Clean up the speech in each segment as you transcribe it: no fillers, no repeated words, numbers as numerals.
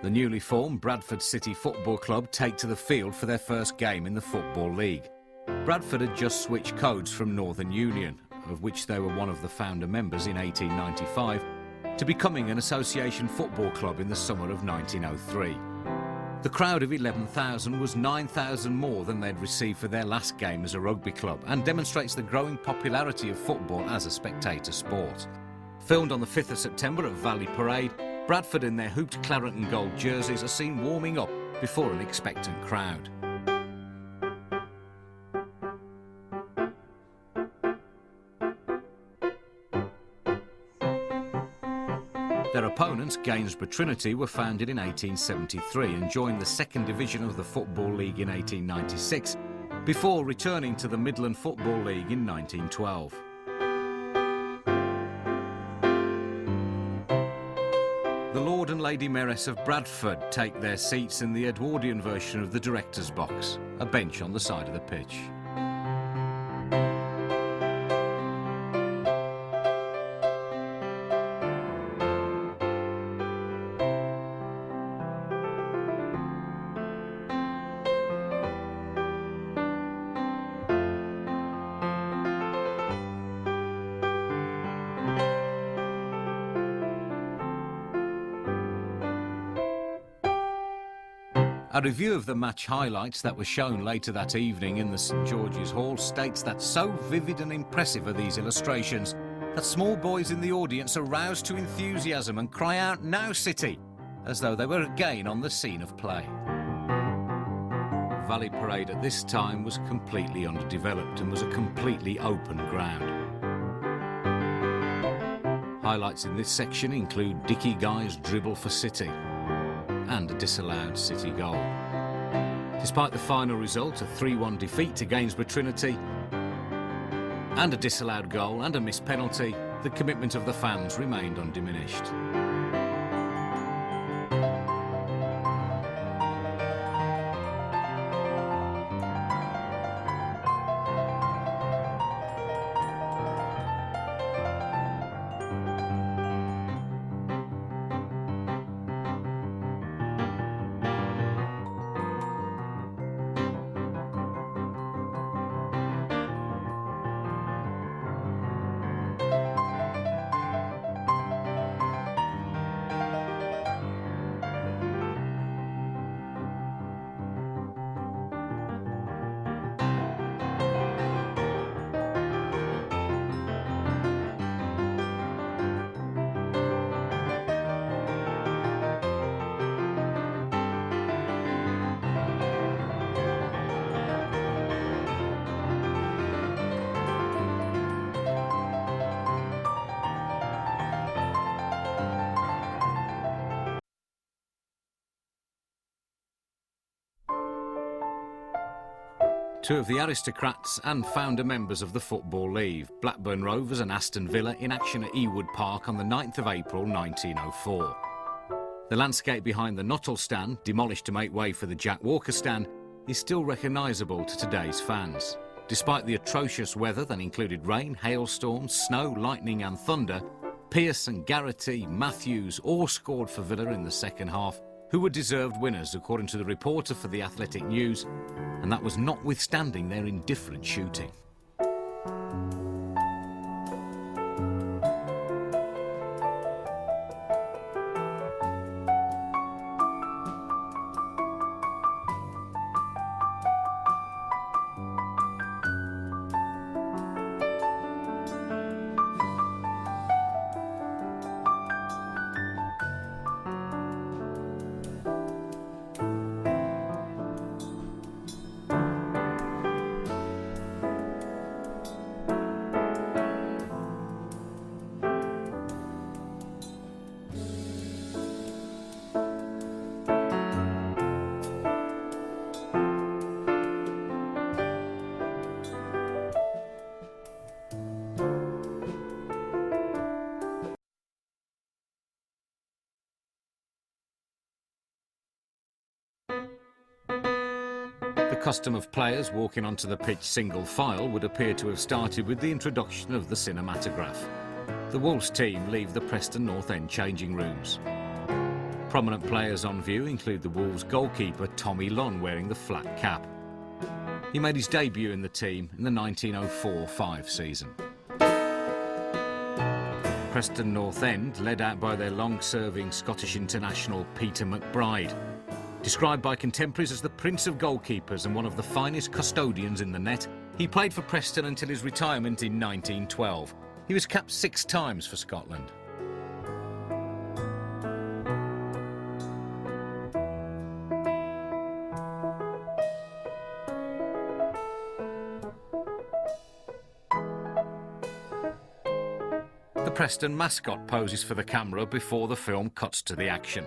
The newly formed Bradford City Football Club take to the field for their first game in the Football League. Bradford had just switched codes from Northern Union, of which they were one of the founder members in 1895, to becoming an association football club in the summer of 1903. The crowd of 11,000 was 9,000 more than they'd received for their last game as a rugby club, and demonstrates the growing popularity of football as a spectator sport. Filmed on the 5th of September at Valley Parade, Bradford in their hooped claret and gold jerseys are seen warming up before an expectant crowd. Their opponents, Gainsborough Trinity, were founded in 1873 and joined the second division of the Football League in 1896, before returning to the Midland Football League in 1912. The Lord and Lady Mayoress of Bradford take their seats in the Edwardian version of the director's box, a bench on the side of the pitch. A review of the match highlights that were shown later that evening in the St George's Hall states that so vivid and impressive are these illustrations that small boys in the audience are roused to enthusiasm and cry out, "Now City!" as though they were again on the scene of play. Valley Parade at this time was completely underdeveloped and was a completely open ground. Highlights in this section include Dickie Guy's dribble for City and a disallowed City goal. Despite the final result, a 3-1 defeat to Gainsborough Trinity, and a disallowed goal and a missed penalty, the commitment of the fans remained undiminished. Two of the aristocrats and founder members of the Football League, Blackburn Rovers and Aston Villa, in action at Ewood Park on the 9th of April 1904. The landscape behind the Nuttall stand, demolished to make way for the Jack Walker stand, is still recognisable to today's fans. Despite the atrocious weather that included rain, hailstorms, snow, lightning and thunder, Pearce and Garrity, Matthews all scored for Villa in the second half, who were deserved winners according to the reporter for the Athletic News, and that was notwithstanding their indifferent shooting. The custom of players walking onto the pitch single file would appear to have started with the introduction of the cinematograph. The Wolves team leave the Preston North End changing rooms. Prominent players on view include the Wolves goalkeeper Tommy Lunn wearing the flat cap. He made his debut in the team in the 1904-05 season. Preston North End, led out by their long-serving Scottish international Peter McBride. Described by contemporaries as the Prince of Goalkeepers and one of the finest custodians in the net, he played for Preston until his retirement in 1912. He was capped 6 times for Scotland. The Preston mascot poses for the camera before the film cuts to the action.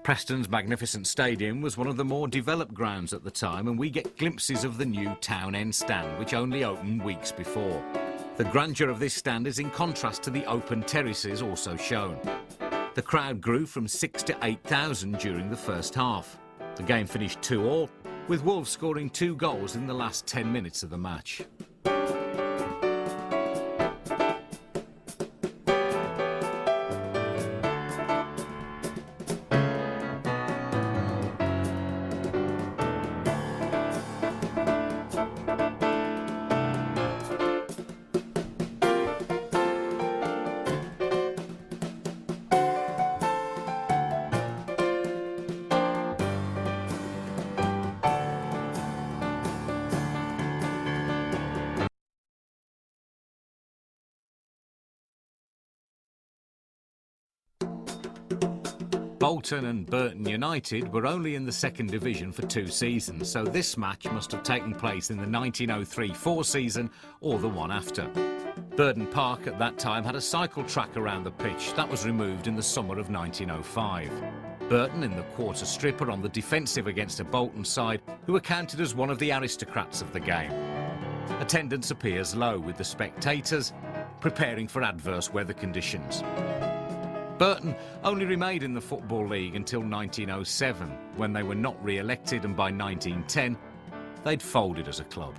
Preston's magnificent stadium was one of the more developed grounds at the time, and we get glimpses of the new Town End stand, which only opened weeks before. The grandeur of this stand is in contrast to the open terraces also shown. The crowd grew from 6,000 to 8,000 during the first half. The game finished 2-2, with Wolves scoring 2 goals in the last 10 minutes of the match. Bolton and Burton United were only in the second division for 2 seasons, so this match must have taken place in the 1903-04 season or the one after. Burton Park at that time had a cycle track around the pitch. That was removed in the summer of 1905. Burton in the quarter strip are on the defensive against a Bolton side who are counted as one of the aristocrats of the game. Attendance appears low, with the spectators preparing for adverse weather conditions. Burton only remained in the Football League until 1907, when they were not re-elected, and by 1910 they'd folded as a club.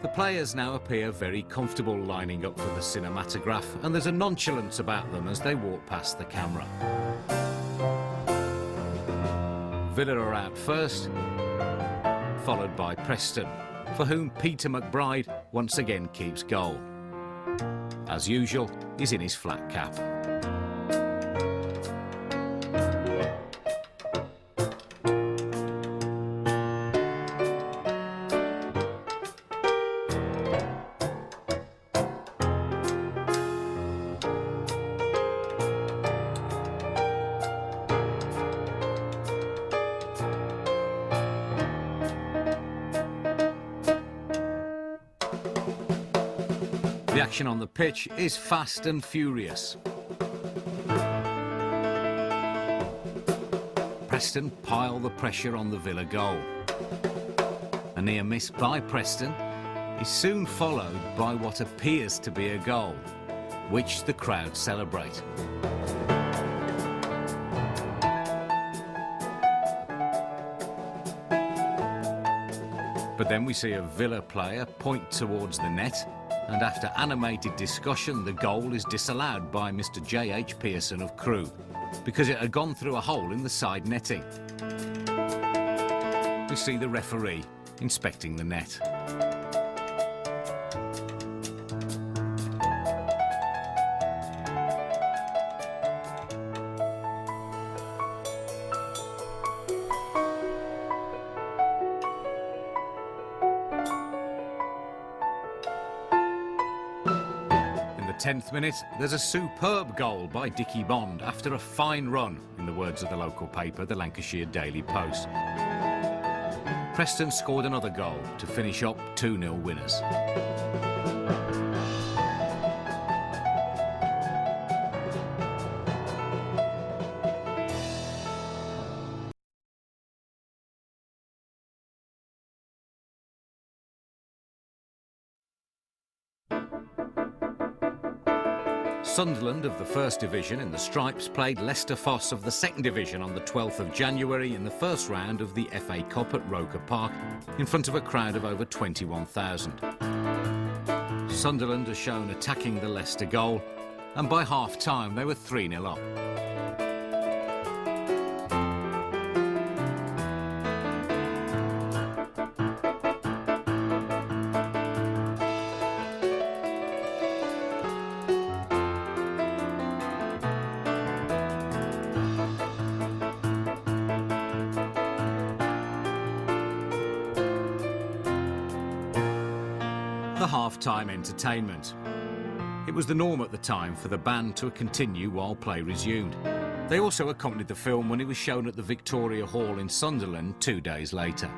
The players now appear very comfortable lining up for the cinematograph, and there's a nonchalance about them as they walk past the camera. Villa are out first, followed by Preston, for whom Peter McBride once again keeps goal. As usual, he's in his flat cap. The action on the pitch is fast and furious. Preston pile the pressure on the Villa goal. A near miss by Preston is soon followed by what appears to be a goal, which the crowd celebrate. But then we see a Villa player point towards the net, and after animated discussion, the goal is disallowed by Mr. J.H. Pearson of Crewe, because it had gone through a hole in the side netting. We see the referee inspecting the net. In the 10th minute, there's a superb goal by Dickie Bond after a fine run, in the words of the local paper, the Lancashire Daily Post. Preston scored another goal to finish up 2-0 winners. Sunderland of the First Division in the Stripes played Leicester Foss of the Second Division on the 12th of January in the first round of the FA Cup at Roker Park in front of a crowd of over 21,000. Sunderland are shown attacking the Leicester goal, and by half-time they were 3-0 up. The half-time entertainment. It was the norm at the time for the band to continue while play resumed. They also accompanied the film when it was shown at the Victoria Hall in Sunderland 2 days later.